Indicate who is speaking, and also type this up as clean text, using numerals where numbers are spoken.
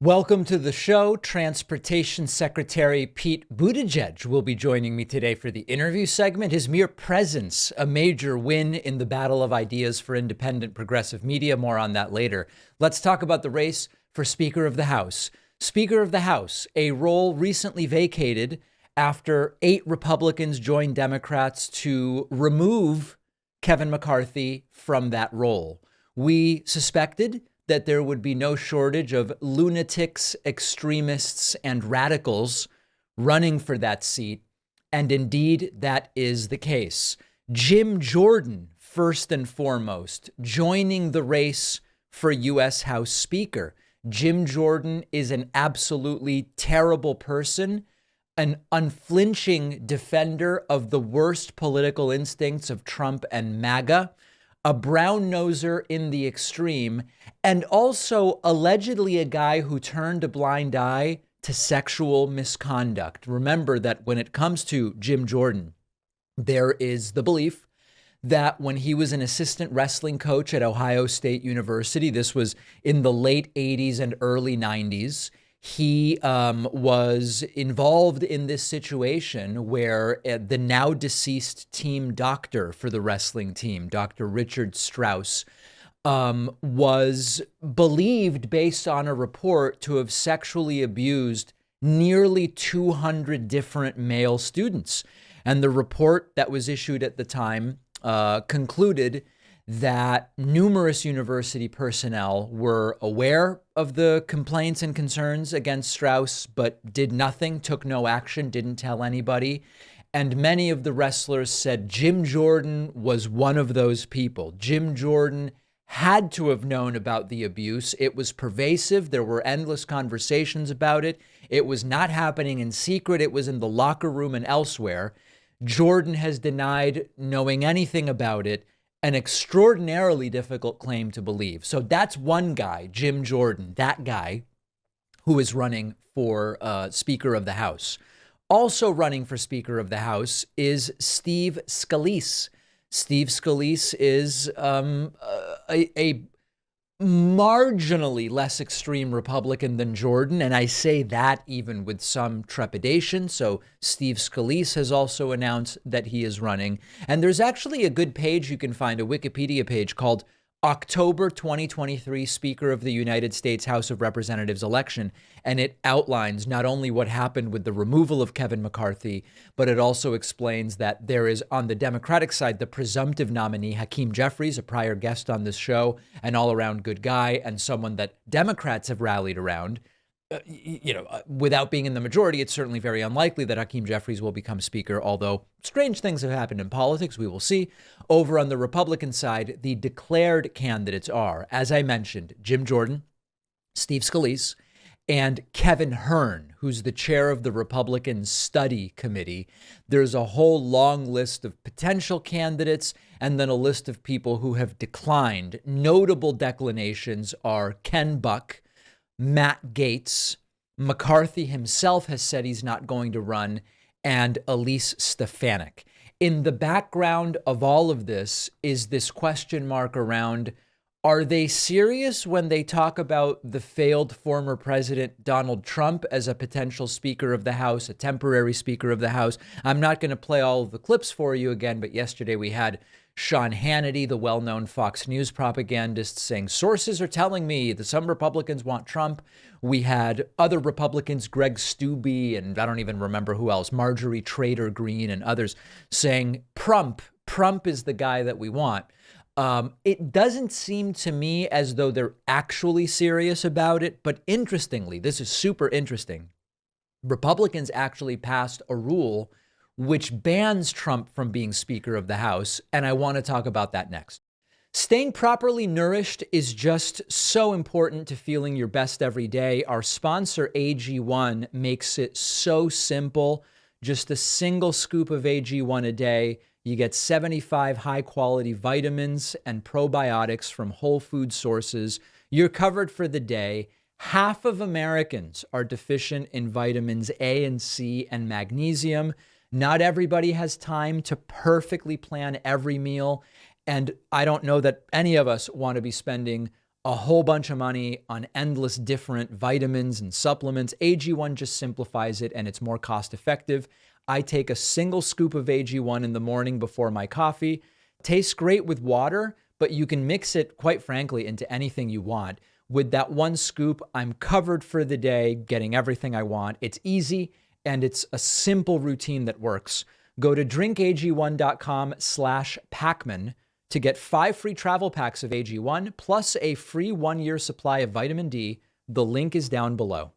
Speaker 1: Welcome to the show. Transportation Secretary Pete Buttigieg will be joining me today for the interview segment. His mere presence, a major win in the battle of ideas for independent progressive media. More on that later. Let's talk about the race for Speaker of the House. Speaker of the House, a role recently vacated after 8 Republicans joined Democrats to remove Kevin McCarthy from that role. We suspected that there would be no shortage of lunatics, extremists, and radicals running for that seat. And indeed, that is the case. Jim Jordan, first and foremost, joining the race for U.S. House Speaker. Jim Jordan is an absolutely terrible person, an unflinching defender of the worst political instincts of Trump and MAGA, a brown noser in the extreme, and also allegedly a guy who turned a blind eye to sexual misconduct. Remember that when it comes to Jim Jordan, there is the belief that when he was an assistant wrestling coach at Ohio State University, this was in the late 80s and early 90s, he was involved in this situation where the now deceased team doctor for the wrestling team, Dr. Richard Strauss, was believed, based on a report, to have sexually abused nearly 200 different male students. And the report that was issued at the time concluded that numerous university personnel were aware of the complaints and concerns against Strauss, but did nothing, took no action, didn't tell anybody. And many of the wrestlers said Jim Jordan was one of those people. Jim Jordan had to have known about the abuse. It was pervasive. There were endless conversations about it. It was not happening in secret. It was in the locker room and elsewhere. Jordan has denied knowing anything about it. An extraordinarily difficult claim to believe. So that's one guy, Jim Jordan, that guy who is running for Speaker of the House. Also running for Speaker of the House is Steve Scalise. Steve Scalise is a marginally less extreme Republican than Jordan, and I say that even with some trepidation. So Steve Scalise has also announced that he is running. And there's actually a good page you can find, a Wikipedia page called October 2023 Speaker of the United States House of Representatives election. And it outlines not only what happened with the removal of Kevin McCarthy, but it also explains that there is, on the Democratic side, the presumptive nominee, Hakeem Jeffries, a prior guest on this show, an all-around good guy, and someone that Democrats have rallied around. Without being in the majority, it's certainly very unlikely that Hakeem Jeffries will become Speaker, although strange things have happened in politics. We will see. Over on the Republican side, the declared candidates are, as I mentioned, Jim Jordan, Steve Scalise, and Kevin Hern, who's the chair of the Republican Study Committee. There's a whole long list of potential candidates and then a list of people who have declined. Notable declinations are Ken Buck, Matt Gaetz, McCarthy himself has said he's not going to run, and Elise Stefanik. In the background of all of this is this question mark around, are they serious when they talk about the failed former president Donald Trump as a potential Speaker of the House, a temporary Speaker of the House? I'm not going to play all of the clips for you again, but yesterday we had Sean Hannity, the well-known Fox News propagandist, saying sources are telling me that some Republicans want Trump. We had other Republicans, Greg Steube, and I don't even remember who else, Marjorie Trader Green and others, saying Trump is the guy that we want. It doesn't seem to me as though they're actually serious about it, but interestingly, this is super interesting. Republicans actually passed a rule which bans Trump from being Speaker of the House, and I want to talk about that next. Staying properly nourished is just so important to feeling your best every day. Our sponsor, AG1, makes it so simple. Just a single scoop of AG1 a day. You get 75 high-quality vitamins and probiotics from whole food sources. You're covered for the day. Half of Americans are deficient in vitamins A and C and magnesium. Not everybody has time to perfectly plan every meal. And I don't know that any of us want to be spending a whole bunch of money on endless different vitamins and supplements. AG1 just simplifies it and it's more cost effective. I take a single scoop of AG1 in the morning before my coffee. Tastes great with water, but you can mix it, quite frankly, into anything you want. With that one scoop, I'm covered for the day, getting everything I want. It's easy and it's a simple routine that works. Go to drinkag1.com/Pacman to get 5 free travel packs of AG1 plus a free 1-year supply of vitamin D. The link is down below.